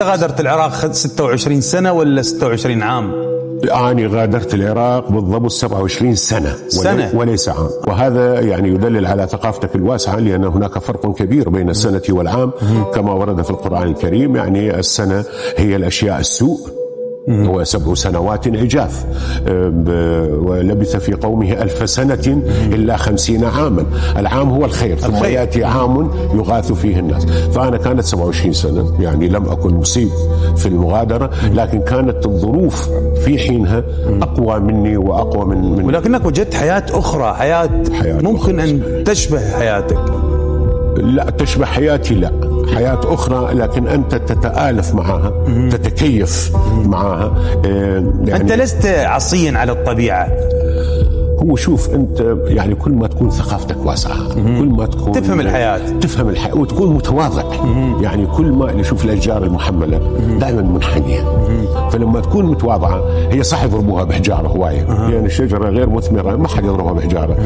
غادرت العراق 26 سنة ولا 26 عام؟ أنا غادرت العراق بالضبط 27 سنة وليس عام، وهذا يعني يدلل على ثقافتك الواسعة، لأن هناك فرق كبير بين السنة والعام كما ورد في القرآن الكريم. يعني السنة هي الأشياء السوء، هو 7 سنوات عجاف، ولبث في قومه 1000 سنة إلا 50 عاما. العام هو الخير، ثم يأتي عام يغاث فيه الناس. فأنا كانت 27 سنة، يعني لم أكن مصيب في المغادرة، لكن كانت الظروف في حينها أقوى مني وأقوى من ولكنك وجدت حياة أخرى، حياة ممكن أن تشبه حياتك. لا تشبه حياتي، لا حياة أخرى، لكن أنت تتآلف معها، تتكيف معها. يعني أنت لست عصيا على الطبيعة. هو شوف أنت يعني كل ما تكون ثقافتك واسعة، كل ما تكون تفهم الحياة وتكون متواضع. يعني كل ما نشوف الأشجار المحملة دائما منحنية، فلما تكون متواضعة هي صح يضربوها بحجارة هواية، يعني الشجرة غير مثمرة ما حد يضربها بحجارة.